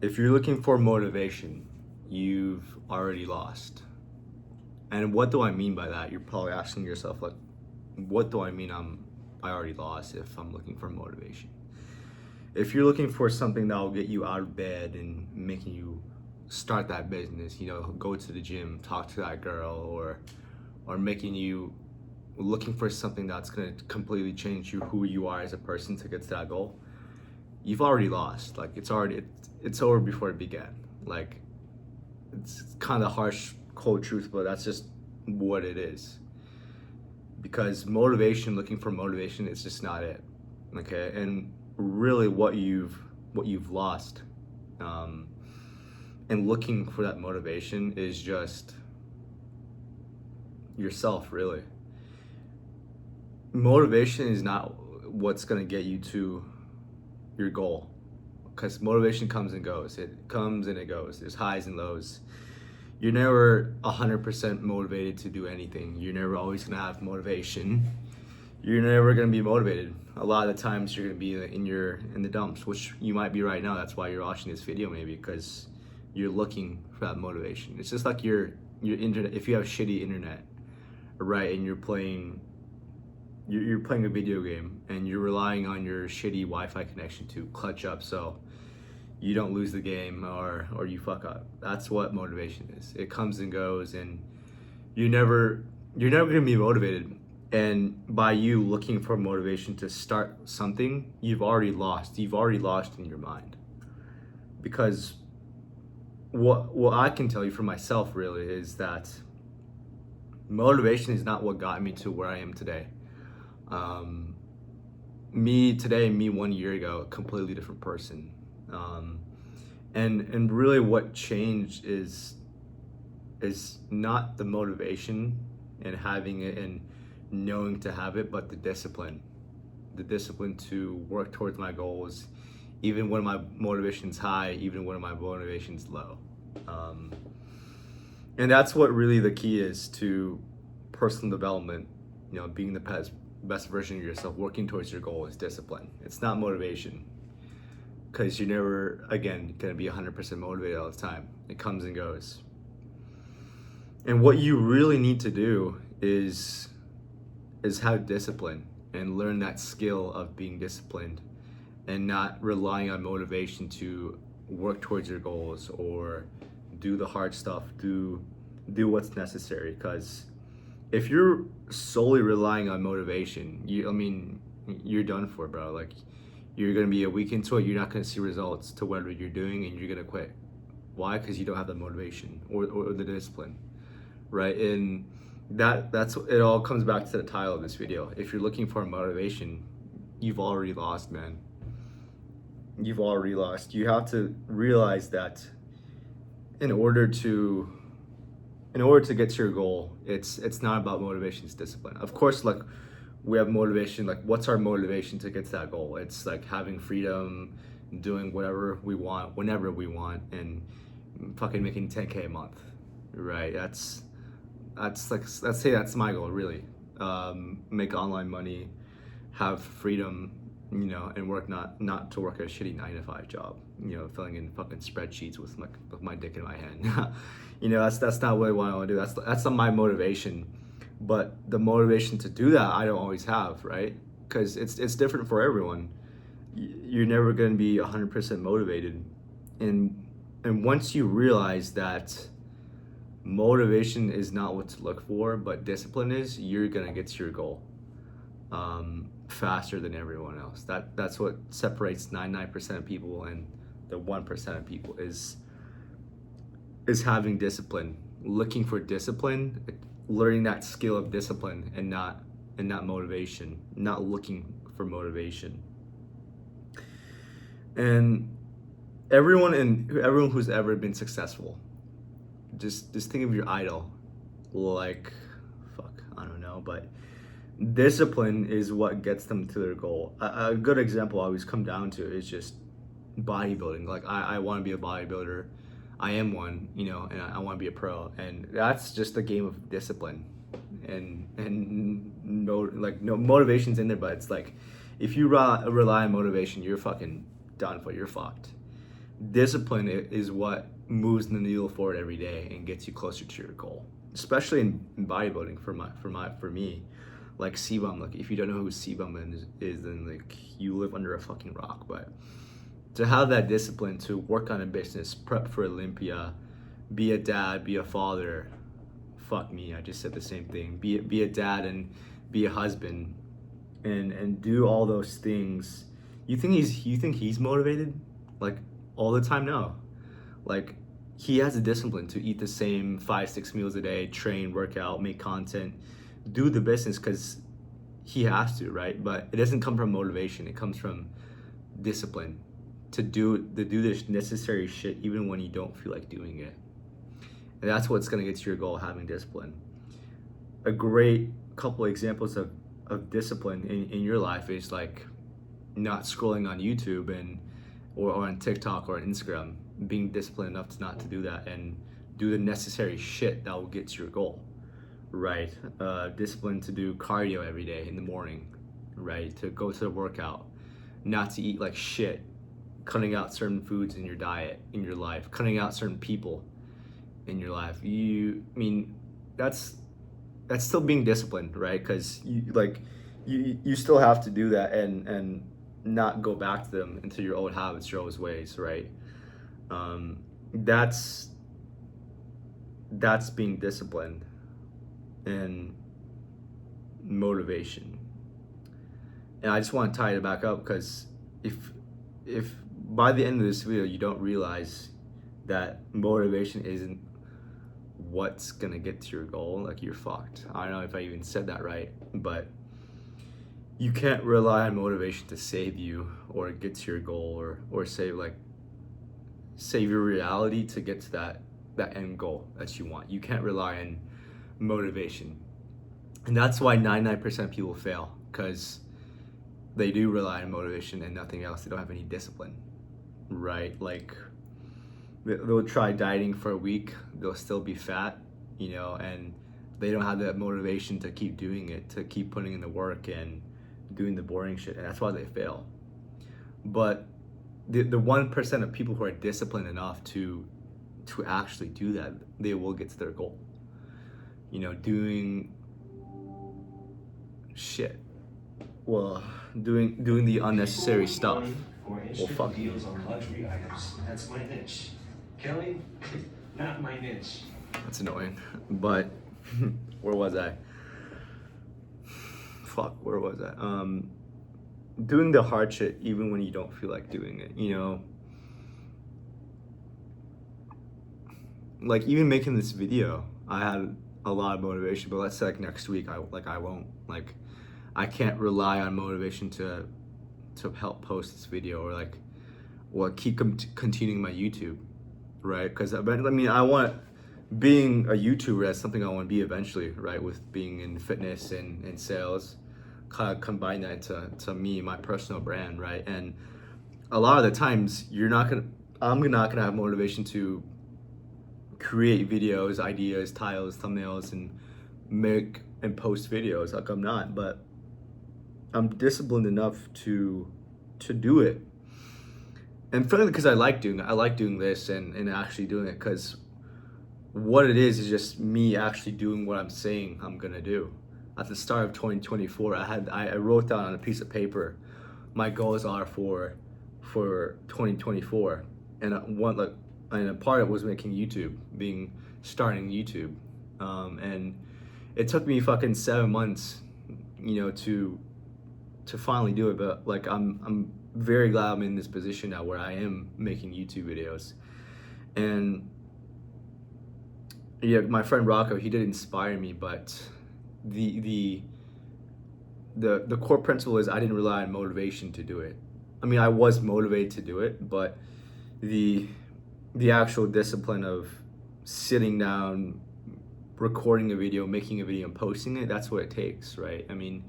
If you're looking for motivation, you've already lost. And what do I mean by that? You're probably asking yourself, like, what do I mean I already lost if I'm looking for motivation? If you're looking for something that will get you out of bed and making you start that business, go to the gym, talk to that girl, or making you looking for something that's gonna completely change you who you are as a person to get to that goal, you've already lost. Like it's over before it began. Like it's kind of harsh, cold truth, but that's just what it is. Because motivation, looking for motivation, is just not it. Okay, and really, what you've lost, um, and looking for that motivation is just yourself. Really, motivation is not what's gonna get you to your goal, because motivation comes and goes. It comes and it goes. There's highs and lows. You're never 100% motivated to do anything. You're never always gonna have motivation. You're never gonna be motivated. A lot of the times you're gonna be in the dumps, which you might be right now. That's why you're watching this video, maybe because you're looking for that motivation. It's just like your internet. If you have shitty internet, right, and you're playing a video game and you're relying on your shitty Wi-Fi connection to clutch up, so you don't lose the game or you fuck up. That's what motivation is. It comes and goes, and you're never gonna be motivated. And by you looking for motivation to start something, you've already lost. You've already lost in your mind. Because what I can tell you for myself really is that motivation is not what got me to where I am today. Um, Me today, me 1 year ago, a completely different person. Um, and really, what changed is not the motivation and having it and knowing to have it, but the discipline to work towards my goals, even when my motivation's high, even when my motivation's low. Um, and that's what really the key is to personal development. Being the best version of yourself, working towards your goal is discipline. It's not motivation, because you're never again going to be 100% motivated all the time. It comes and goes. And what you really need to do is have discipline and learn that skill of being disciplined and not relying on motivation to work towards your goals or do the hard stuff, do what's necessary. Because if you're solely relying on motivation, you're done for, bro. Like, you're gonna be a week into it, you're not gonna see results to whatever you're doing, and you're gonna quit. Why? Because you don't have the motivation or the discipline, right? And that's it. All comes back to the title of this video. If you're looking for motivation, you've already lost, man. You've already lost. You have to realize that in order to get to your goal, it's not about motivation, it's discipline. Of course, like, we have motivation. Like, what's our motivation to get to that goal? It's like having freedom, doing whatever we want whenever we want, and fucking making 10K a month, right? That's like, let's say that's my goal, really. Make online money, have freedom, and work not to work a shitty 9 to 5 job, filling in fucking spreadsheets with my dick in my hand. That's not what I want to do. That's not my motivation. But the motivation to do that, I don't always have, right? Because it's different for everyone. You're never going to be 100% motivated, and once you realize that motivation is not what to look for, but discipline is, you're gonna get to your goal faster than everyone else. That's what separates 99% of people and the 1% of people is having discipline, looking for discipline, learning that skill of discipline, and not motivation, not looking for motivation. And everyone who's ever been successful, just think of your idol. Like, fuck, I don't know, but discipline is what gets them to their goal. A good example I always come down to is just bodybuilding. Like, I want to be a bodybuilder. I am one, and I want to be a pro, and that's just a game of discipline. And no motivation's in there, but it's like, if you rely on motivation, you're fucking done for. You're fucked. discipline is what moves the needle forward every day and gets you closer to your goal, especially in bodybuilding. For me, like CBum, like if you don't know who CBum is, then like you live under a fucking rock. But to have that discipline to work on a business, prep for Olympia, be a dad, be a father, fuck me, I just said the same thing, be a dad and be a husband, and do all those things. You think he's motivated like all the time? No. Like, he has a discipline to eat the same 5-6 meals a day, train, work out, make content, do the business because he has to, right? But it doesn't come from motivation. It comes from discipline to do this necessary shit even when you don't feel like doing it. And that's what's gonna get to your goal, having discipline. A great couple examples of discipline in your life is like not scrolling on YouTube or on TikTok or on Instagram, being disciplined enough to not to do that and do the necessary shit that will get to your goal, right? Discipline to do cardio every day in the morning, right? To go to the workout, not to eat like shit, cutting out certain foods in your diet, in your life, cutting out certain people in your life. That's still being disciplined, right? Because you still have to do that and not go back to them into your old habits, your old ways, right? That's being disciplined and motivation. And I just want to tie it back up because if by the end of this video you don't realize that motivation isn't what's gonna get to your goal, like, you're fucked. I don't know if I even said that right, but you can't rely on motivation to save you or get to your goal or save your reality to get to that end goal that you want. You can't rely on motivation. And that's why 99% of people fail, because they do rely on motivation and nothing else. They don't have any discipline, right? Like, they'll try dieting for a week, they'll still be fat, and they don't have that motivation to keep doing it, to keep putting in the work and doing the boring shit, and that's why they fail. But the 1% of people who are disciplined enough to actually do that, they will get to their goal. Doing shit. Well, doing the unnecessary stuff. Well, fuck you. Deals on luxury items. That's my niche. Kelly, not my niche. That's annoying. But where was I? Fuck, where was I? Doing the hard shit even when you don't feel like doing it, Like, even making this video, I had a lot of motivation, but let's say like next week, I won't. Like, I can't rely on motivation to help post this video or keep continuing my YouTube, right? Because I want, being a YouTuber, that's something I want to be eventually, right? With being in fitness and sales, kind of combine that to me, my personal brand, right? And a lot of the times I'm not gonna have motivation to create videos, ideas, titles, thumbnails, and make and post videos. Like, I'm not, but I'm disciplined enough to do it. And frankly, because I like doing this and actually doing it, because what it is just me actually doing what I'm saying I'm gonna do. At the start of 2024, I wrote down on a piece of paper my goals are for 2024, and a part of it was making YouTube, starting YouTube, and it took me fucking 7 months, to finally do it. But like, I'm very glad I'm in this position now where I am making YouTube videos. And yeah, my friend Rocco, he did inspire me, but the core principle is I didn't rely on motivation to do it. I mean, I was motivated to do it, but the actual discipline of sitting down, recording a video, making a video, and posting it, that's what it takes, right? I mean,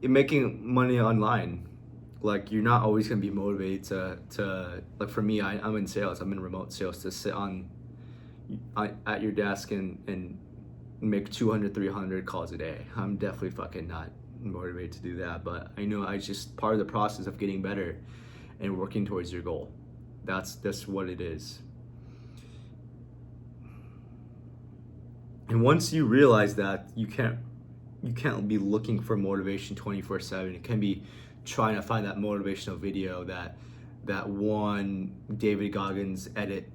making money online, like, you're not always gonna be motivated to like, for me, I'm in sales, I'm in remote sales, to sit at your desk and make 200, 300 calls a day. I'm definitely fucking not motivated to do that, but I know I just part of the process of getting better and working towards your goal. That's what it is. And once you realize that, you can't be looking for motivation 24/7. It can be trying to find that motivational video, that one David Goggins edit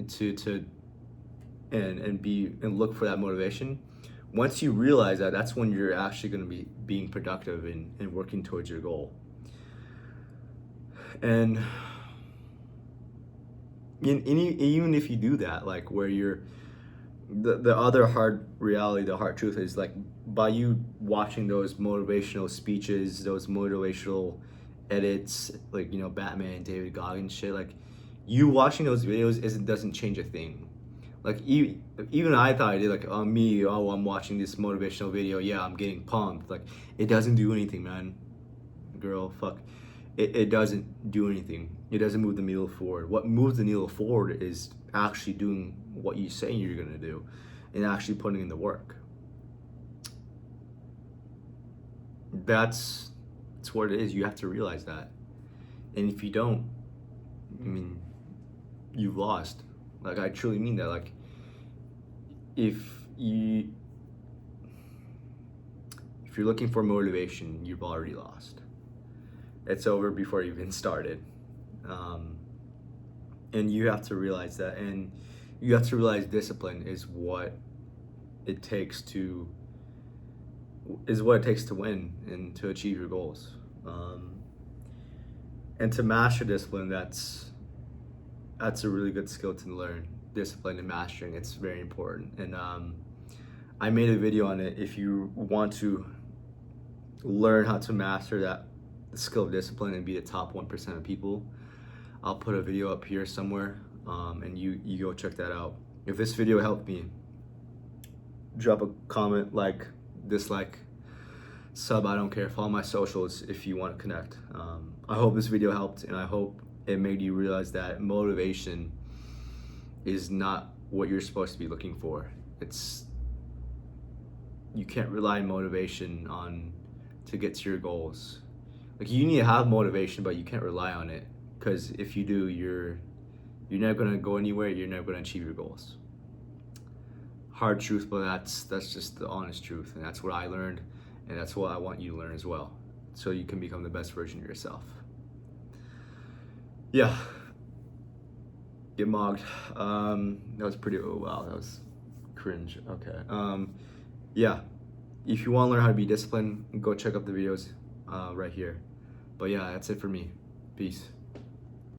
to and look for that motivation. Once you realize that, that's when you're actually going to be being productive and working towards your goal. And even if you do that, like where you're the other hard reality, the hard truth is, like, by you watching those motivational speeches, those motivational edits, like, you know, Batman, David Goggins shit, like, you watching those videos doesn't change a thing. Like, even I thought I did, like, I'm watching this motivational video, yeah, I'm getting pumped. Like, it doesn't do anything, man. Girl, fuck. It doesn't do anything. It doesn't move the needle forward. What moves the needle forward is actually doing what you say you're gonna do and actually putting in the work. That's what it is. You have to realize that. And if you don't, I mean, you've lost. Like, I truly mean that. Like, if you're looking for motivation, you've already lost. It's over before you even started. And you have to realize that. And you have to realize discipline is what it takes to win and to achieve your goals. And to master discipline, that's a really good skill to learn. Discipline and mastering, it's very important. And I made a video on it. If you want to learn how to master that skill of discipline and be the top 1% of people, I'll put a video up here somewhere, and you go check that out. If this video helped me, drop a comment, like, dislike, sub, I don't care. Follow my socials if you want to connect. I hope this video helped, and I hope it made you realize that motivation is not what you're supposed to be looking for. You can't rely on motivation to get to your goals. Like, you need to have motivation, but you can't rely on it, because if you do, you're never gonna go anywhere. You're never gonna achieve your goals. Hard truth, but that's just the honest truth, and that's what I learned, and that's what I want you to learn as well, so you can become the best version of yourself. Yeah. Get mogged. That was pretty. Oh wow, that was cringe. Okay. Yeah. If you want to learn how to be disciplined, go check out the videos right here. But yeah, that's it for me. Peace.